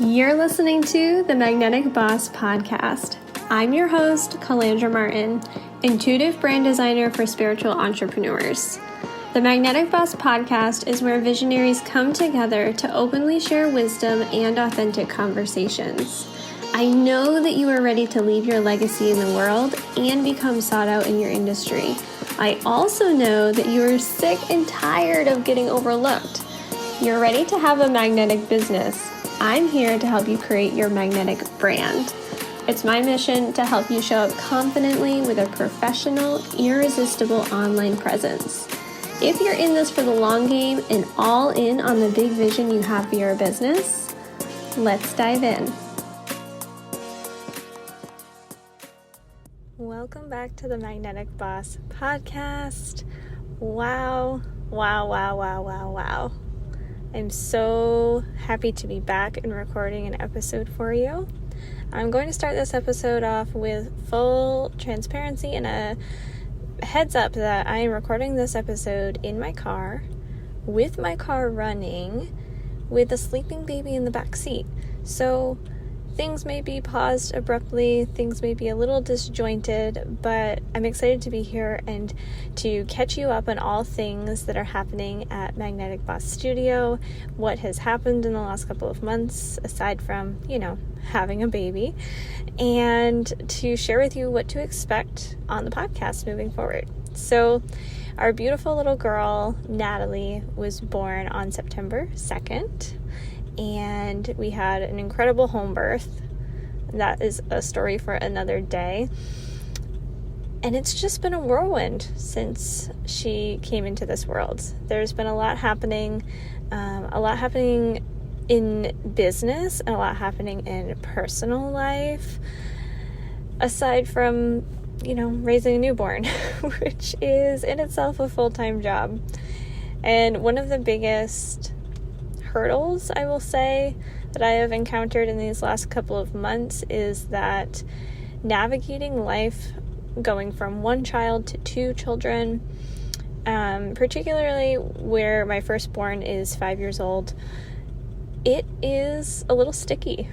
You're listening to the Magnetic Boss Podcast. I'm your host, Calandra Martin, intuitive brand designer for spiritual entrepreneurs. The Magnetic Boss Podcast is where visionaries come together to openly share wisdom and authentic conversations. I know that you are ready to leave your legacy in the world and become sought out in your industry. I also know that you are sick and tired of getting overlooked. You're ready to have a magnetic business. I'm here to help you create your magnetic brand. It's my mission to help you show up confidently with a professional, irresistible online presence. If you're in this for the long game and all in on the big vision you have for your business, let's dive in. Welcome back to the Magnetic Boss Podcast. Wow. I'm so happy to be back and recording an episode for you. I'm going to start this episode off with full transparency and a heads up that I am recording this episode in my car, with my car running, with a sleeping baby in the back seat. So things may be paused abruptly, things may be a little disjointed, but I'm excited to be here and to catch you up on all things that are happening at Magnetic Boss Studio, what has happened in the last couple of months, aside from, having a baby, and to share with you what to expect on the podcast moving forward. So our beautiful little girl, Natalie, was born on September 2nd. And we had an incredible home birth. That is a story for another day. And it's just been a whirlwind since she came into this world. There's been a lot happening in business, and a lot happening in personal life, aside from, raising a newborn, which is in itself a full-time job. And one of the biggest hurdles, I will say, that I have encountered in these last couple of months is that navigating life going from one child to two children, particularly where my firstborn is 5 years old, it is a little sticky.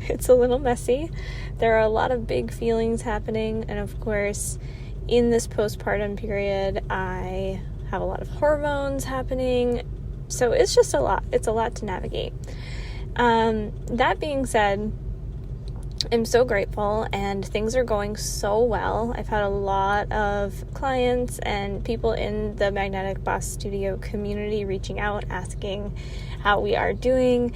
It's a little messy. There are a lot of big feelings happening, and of course, in this postpartum period, I have a lot of hormones happening. So it's just a lot. It's a lot to navigate. That being said, I'm so grateful and things are going so well. I've had a lot of clients and people in the Magnetic Boss Studio community reaching out, asking how we are doing.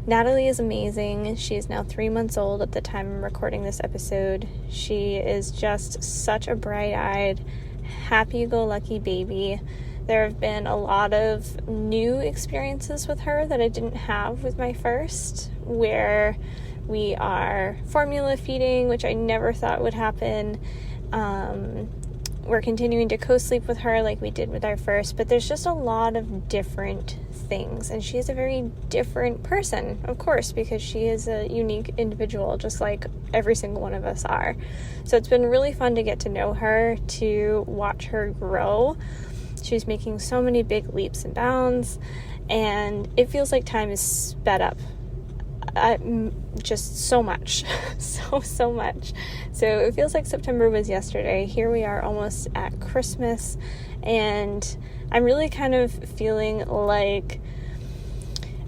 Natalie is amazing. She is now 3 months old at the time I'm recording this episode. She is just such a bright-eyed, happy-go-lucky baby. There have been a lot of new experiences with her that I didn't have with my first, where we are formula feeding, which I never thought would happen. We're continuing to co-sleep with her like we did with our first, but there's just a lot of different things. And she is a very different person, of course, because she is a unique individual, just like every single one of us are. So it's been really fun to get to know her, to watch her grow. She's making so many big leaps and bounds, and it feels like time is sped up. Just so much. so much. So it feels like September was yesterday. Here we are almost at Christmas, and I'm really kind of feeling like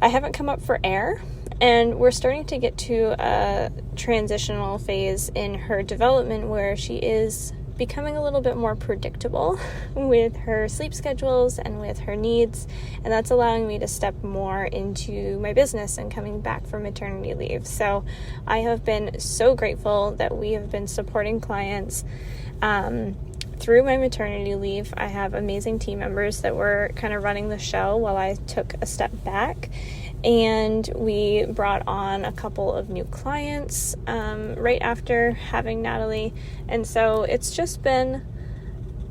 I haven't come up for air, and we're starting to get to a transitional phase in her development where she is becoming a little bit more predictable with her sleep schedules and with her needs, and that's allowing me to step more into my business and coming back from maternity leave. So I have been so grateful that we have been supporting clients through my maternity leave. I have amazing team members that were kind of running the show while I took a step back, and we brought on a couple of new clients right after having Natalie. And so it's just been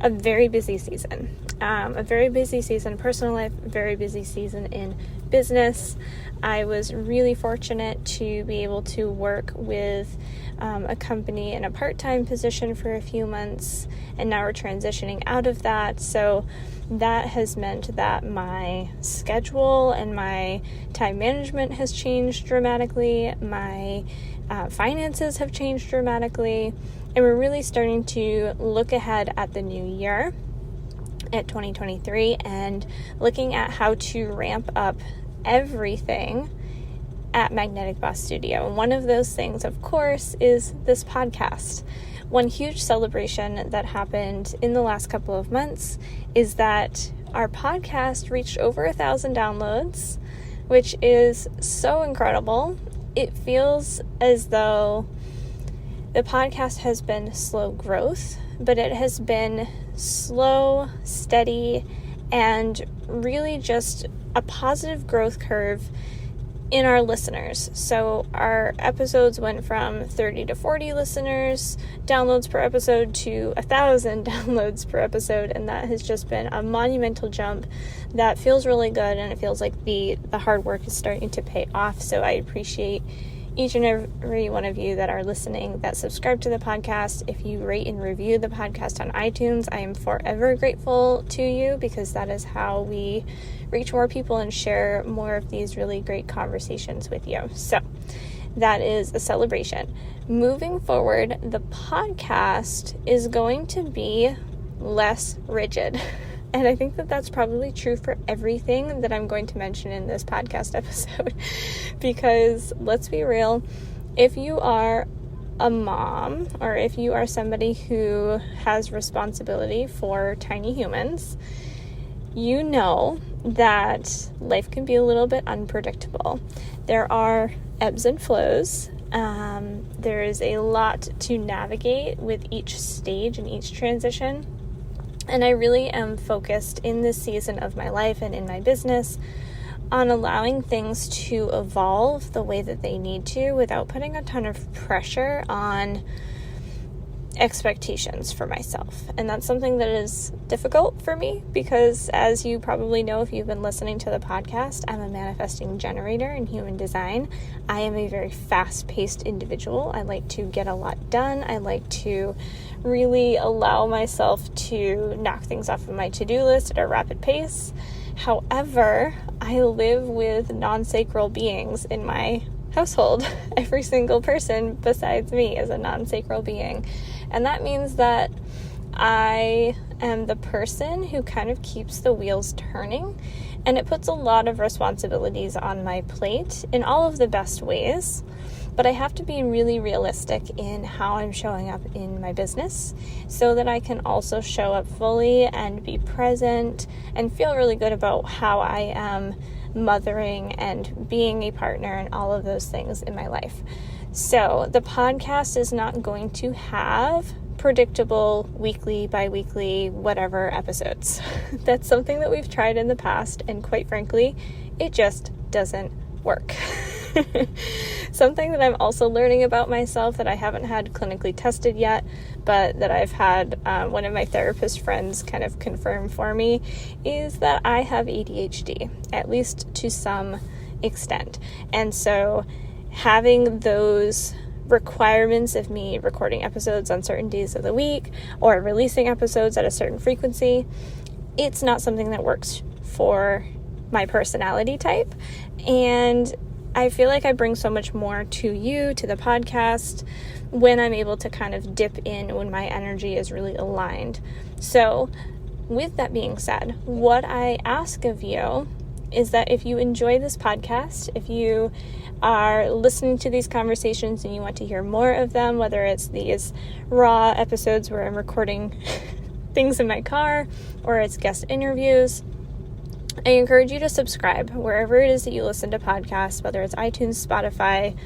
a very busy season. A very busy season in personal life, a very busy season in business. I was really fortunate to be able to work with a company in a part-time position for a few months, and now we're transitioning out of that. So that has meant that my schedule and my time management has changed dramatically. My finances have changed dramatically, and we're really starting to look ahead at the new year, at 2023, and looking at how to ramp up everything at Magnetic Boss Studio. And one of those things, of course, is this podcast. One huge celebration that happened in the last couple of months is that our podcast reached over 1,000 downloads, which is so incredible. It feels as though the podcast has been slow growth, but it has been slow, steady, and really just a positive growth curve in our listeners. So our episodes went from 30 to 40 listeners, downloads per episode, to 1,000 downloads per episode, and that has just been a monumental jump that feels really good, and it feels like the hard work is starting to pay off. So I appreciate each and every one of you that are listening, that subscribe to the podcast. If you rate and review the podcast on iTunes, I am forever grateful to you, because that is how we reach more people and share more of these really great conversations with you. So that is a celebration. Moving forward, the podcast is going to be less rigid. And I think that that's probably true for everything that I'm going to mention in this podcast episode. Because let's be real, if you are a mom, or if you are somebody who has responsibility for tiny humans, you know that life can be a little bit unpredictable. There are ebbs and flows. There is a lot to navigate with each stage and each transition. And I really am focused in this season of my life and in my business on allowing things to evolve the way that they need to, without putting a ton of pressure on expectations for myself. And that's something that is difficult for me, because as you probably know if you've been listening to the podcast, I'm a manifesting generator in human design. I am a very fast-paced individual. I like to get a lot done. I like to really allow myself to knock things off of my to-do list at a rapid pace. However, I live with non-sacral beings in my household. Every single person besides me is a non-sacral being. And that means that I am the person who kind of keeps the wheels turning, and it puts a lot of responsibilities on my plate in all of the best ways. But I have to be really realistic in how I'm showing up in my business, so that I can also show up fully and be present and feel really good about how I am mothering and being a partner and all of those things in my life. So the podcast is not going to have predictable weekly, bi-weekly, whatever episodes. That's something that we've tried in the past, and quite frankly, it just doesn't work. Something that I'm also learning about myself that I haven't had clinically tested yet, but that I've had one of my therapist friends kind of confirm for me, is that I have ADHD, at least to some extent. And so having those requirements of me recording episodes on certain days of the week, or releasing episodes at a certain frequency, it's not something that works for my personality type. And I feel like I bring so much more to you, to the podcast, when I'm able to kind of dip in when my energy is really aligned. So with that being said, what I ask of you is that if you enjoy this podcast, if you are listening to these conversations and you want to hear more of them, whether it's these raw episodes where I'm recording things in my car, or it's guest interviews, I encourage you to subscribe wherever it is that you listen to podcasts, whether it's iTunes, Spotify,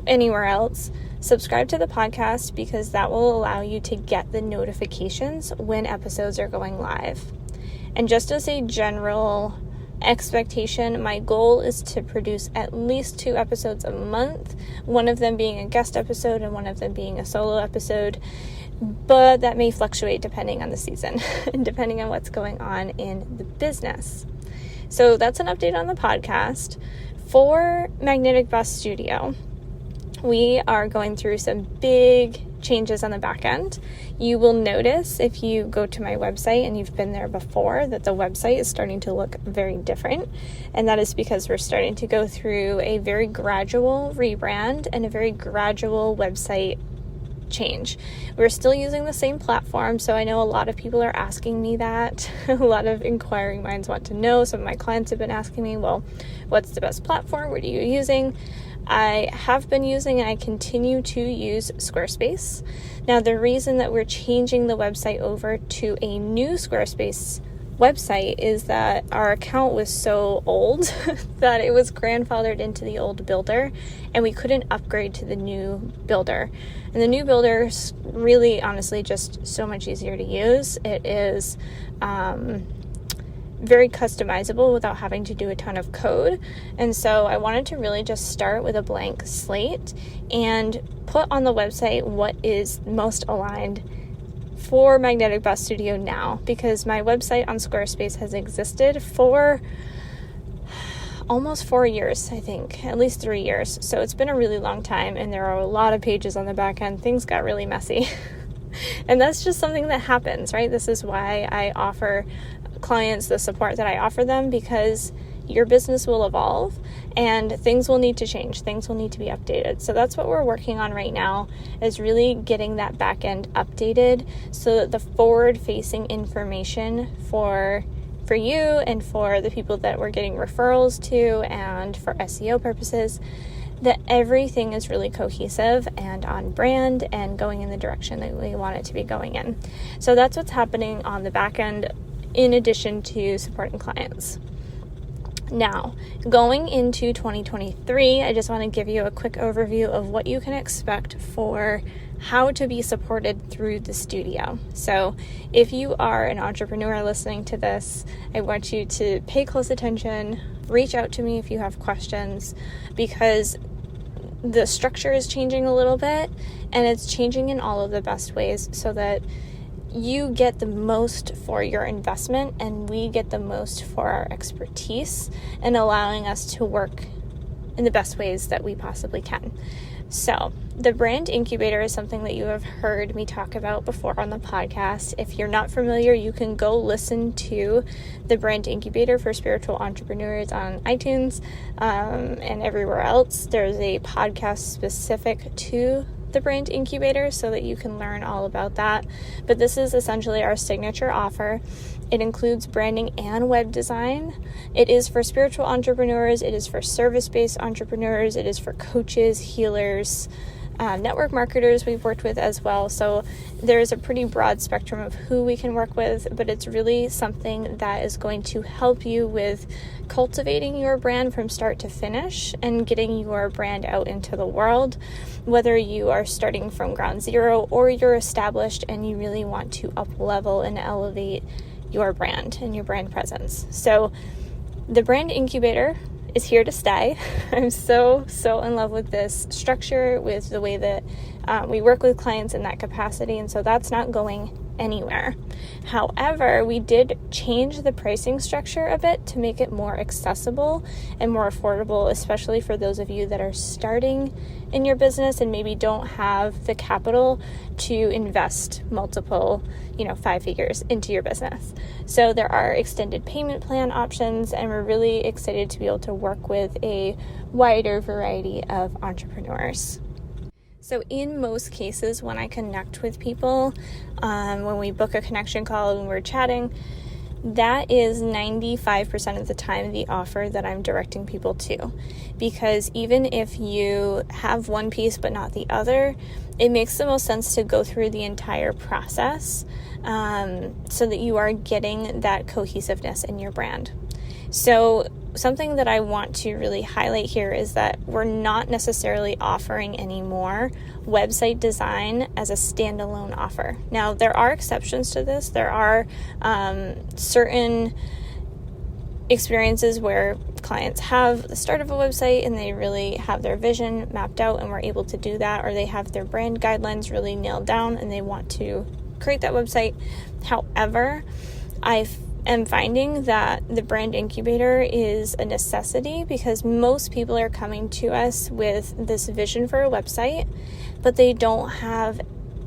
anywhere else. Subscribe to the podcast, because that will allow you to get the notifications when episodes are going live. And just as a general expectation, my goal is to produce at least 2 episodes a month, one of them being a guest episode and one of them being a solo episode. But that may fluctuate depending on the season and depending on what's going on in the business. So that's an update on the podcast. For Magnetic Bus Studio, we are going through some big changes on the back end. You will notice if you go to my website and you've been there before that the website is starting to look very different. And that is because we're starting to go through a very gradual rebrand and a very gradual website change. We're still using the same platform, so I know a lot of people are asking me that. A lot of inquiring minds want to know. Some of my clients have been asking me, well, what's the best platform? What are you using? I have been using and I continue to use Squarespace. Now, the reason that we're changing the website over to a new Squarespace website is that our account was so old that it was grandfathered into the old builder and we couldn't upgrade to the new builder. And the new builder is really, honestly, just so much easier to use. It is very customizable without having to do a ton of code. And so I wanted to really just start with a blank slate and put on the website what is most aligned for Magnetic Bus Studio now, because my website on Squarespace has existed for almost 4 years, I think, at least 3 years. So it's been a really long time and there are a lot of pages on the back end. Things got really messy. And that's just something that happens, right? This is why I offer clients the support that I offer them, because your business will evolve and things will need to change. Things will need to be updated. So that's what we're working on right now, is really getting that back end updated so that the forward-facing information for you and for the people that we're getting referrals to and for SEO purposes, that everything is really cohesive and on brand and going in the direction that we want it to be going in. So that's what's happening on the back end, in addition to supporting clients. Now, going into 2023, I just want to give you a quick overview of what you can expect for how to be supported through the studio. So if you are an entrepreneur listening to this, I want you to pay close attention, reach out to me if you have questions, because the structure is changing a little bit and it's changing in all of the best ways so that you get the most for your investment and we get the most for our expertise and allowing us to work in the best ways that we possibly can. So the brand incubator is something that you have heard me talk about before on the podcast. If you're not familiar, you can go listen to the brand incubator for spiritual entrepreneurs on iTunes and everywhere else. There's a podcast specific to the brand incubator so that you can learn all about that. But this is essentially our signature offer. It includes branding and web design. It is for spiritual entrepreneurs. It is for service-based entrepreneurs. It is for coaches, healers, network marketers we've worked with as well. So there's a pretty broad spectrum of who we can work with, but it's really something that is going to help you with cultivating your brand from start to finish and getting your brand out into the world, whether you are starting from ground zero or you're established and you really want to up level and elevate your brand and your brand presence. So the brand incubator is here to stay. I'm so in love with this structure, with the way that we work with clients in that capacity, and so that's not going anywhere. However, we did change the pricing structure a bit to make it more accessible and more affordable, especially for those of you that are starting in your business and maybe don't have the capital to invest multiple, 5 figures into your business. So there are extended payment plan options, and we're really excited to be able to work with a wider variety of entrepreneurs. So in most cases, when I connect with people, when we book a connection call, when we're chatting, that is 95% of the time the offer that I'm directing people to. Because even if you have one piece but not the other, it makes the most sense to go through the entire process so that you are getting that cohesiveness in your brand. So something that I want to really highlight here is that we're not necessarily offering anymore website design as a standalone offer. Now, there are exceptions to this. There are certain experiences where clients have the start of a website and they really have their vision mapped out and we're able to do that, or they have their brand guidelines really nailed down and they want to create that website. However, I am finding that the brand incubator is a necessity because most people are coming to us with this vision for a website, but they don't have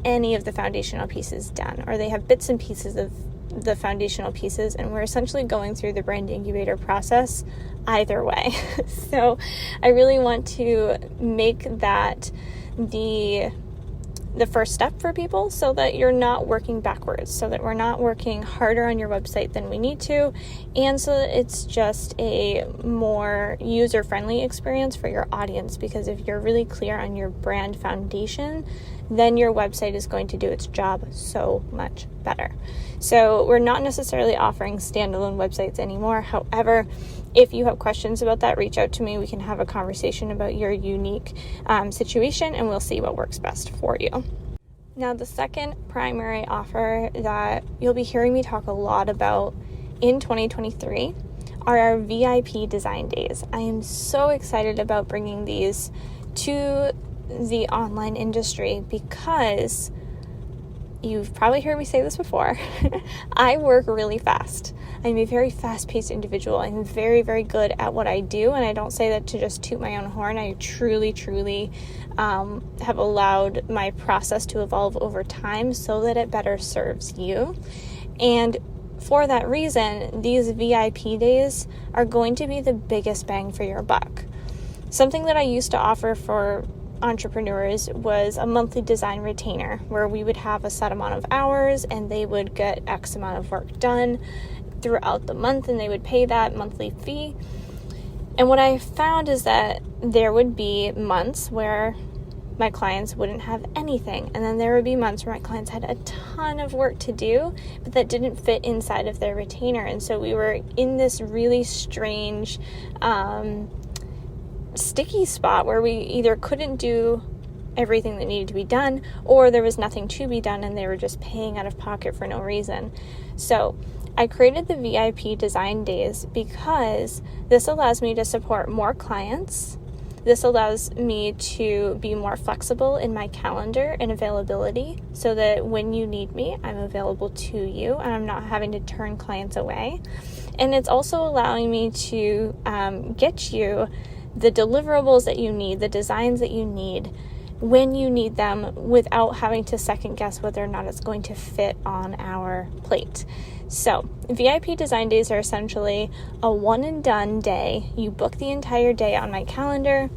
any of the foundational pieces done, or they have bits and pieces of the foundational pieces, and we're essentially going through the brand incubator process either way. So I really want to make that the first step for people so that you're not working backwards, so that we're not working harder on your website than we need to, and so that it's just a more user-friendly experience for your audience, because if you're really clear on your brand foundation, then your website is going to do its job so much better. So we're not necessarily offering standalone websites anymore. However, if you have questions about that, reach out to me. We can have a conversation about your unique situation, and we'll see what works best for you. Now, the second primary offer that you'll be hearing me talk a lot about in 2023 are our VIP design days. I am so excited about bringing these to the online industry because you've probably heard me say this before. I work really fast. I'm a very fast-paced individual. I'm very, very good at what I do, and I don't say that to just toot my own horn. I truly have allowed my process to evolve over time so that it better serves you. And for that reason, these VIP days are going to be the biggest bang for your buck. Something that I used to offer for entrepreneurs was a monthly design retainer where we would have a set amount of hours and they would get X amount of work done throughout the month, and they would pay that monthly fee. And what I found is that there would be months where my clients wouldn't have anything, and then there would be months where my clients had a ton of work to do, but that didn't fit inside of their retainer. And so we were in this really strange sticky spot where we either couldn't do everything that needed to be done, or there was nothing to be done and they were just paying out of pocket for no reason. So I created the VIP design days because this allows me to support more clients. This allows me to be more flexible in my calendar and availability so that when you need me, I'm available to you and I'm not having to turn clients away. And it's also allowing me to get you the deliverables that you need, the designs that you need, when you need them, without having to second guess whether or not it's going to fit on our plate. So VIP design days are essentially a one and done day. You book the entire day on my calendar.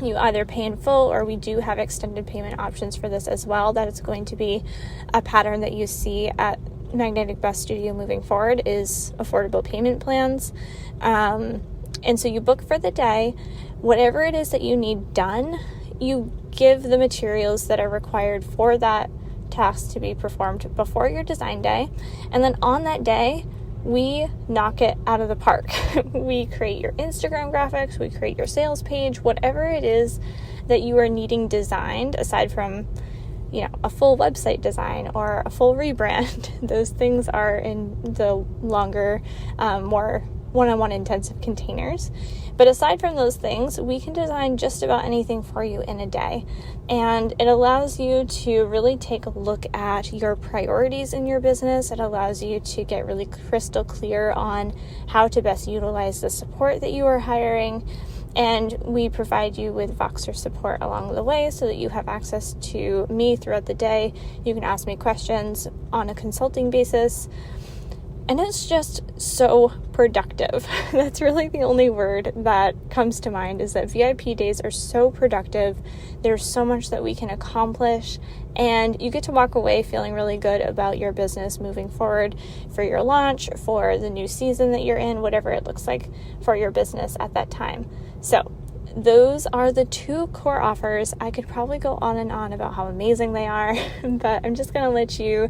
You either pay in full, or we do have extended payment options for this as well. That is going to be a pattern that you see at Magnetic Bus Studio moving forward, is affordable payment plans. And so you book for the day. Whatever it is that you need done, you give the materials that are required for that task to be performed before your design day. And then on that day, we knock it out of the park. We create your Instagram graphics, we create your sales page, whatever it is that you are needing designed, aside from, a full website design or a full rebrand. Those things are in the longer, more one-on-one intensive containers. But aside from those things, we can design just about anything for you in a day. And it allows you to really take a look at your priorities in your business. It allows you to get really crystal clear on how to best utilize the support that you are hiring. And we provide you with Voxer support along the way so that you have access to me throughout the day. You can ask me questions on a consulting basis. And it's just so productive. That's really the only word that comes to mind, is that VIP days are so productive. There's so much that we can accomplish, and you get to walk away feeling really good about your business moving forward for your launch, for the new season that you're in, whatever it looks like for your business at that time. So those are the two core offers. I could probably go on and on about how amazing they are, but I'm just going to let you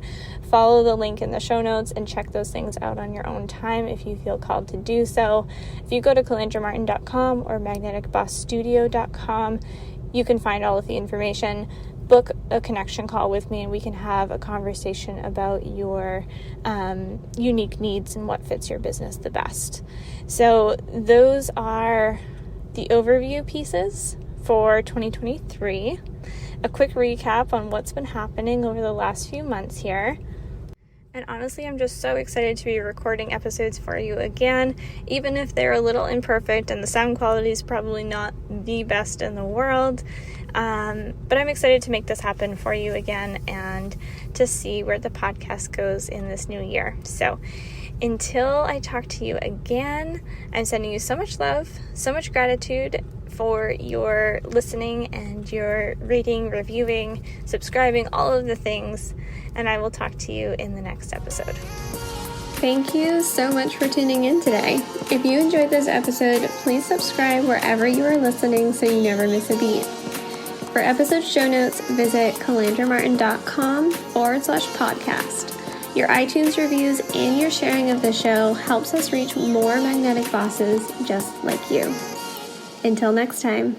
follow the link in the show notes and check those things out on your own time if you feel called to do so. If you go to calandramartin.com or magneticbusstudio.com, you can find all of the information. Book a connection call with me and we can have a conversation about your unique needs and what fits your business the best. So those are the overview pieces for 2023, a quick recap on what's been happening over the last few months here. And honestly, I'm just so excited to be recording episodes for you again, even if they're a little imperfect and the sound quality is probably not the best in the world. But I'm excited to make this happen for you again and to see where the podcast goes in this new year. So until I talk to you again, I'm sending you so much love, so much gratitude for your listening and your rating, reviewing, subscribing, all of the things. And I will talk to you in the next episode. Thank you so much for tuning in today. If you enjoyed this episode, please subscribe wherever you are listening so you never miss a beat. For episode show notes, visit calandramartin.com/podcast. Your iTunes reviews and your sharing of the show helps us reach more magnetic bosses just like you. Until next time.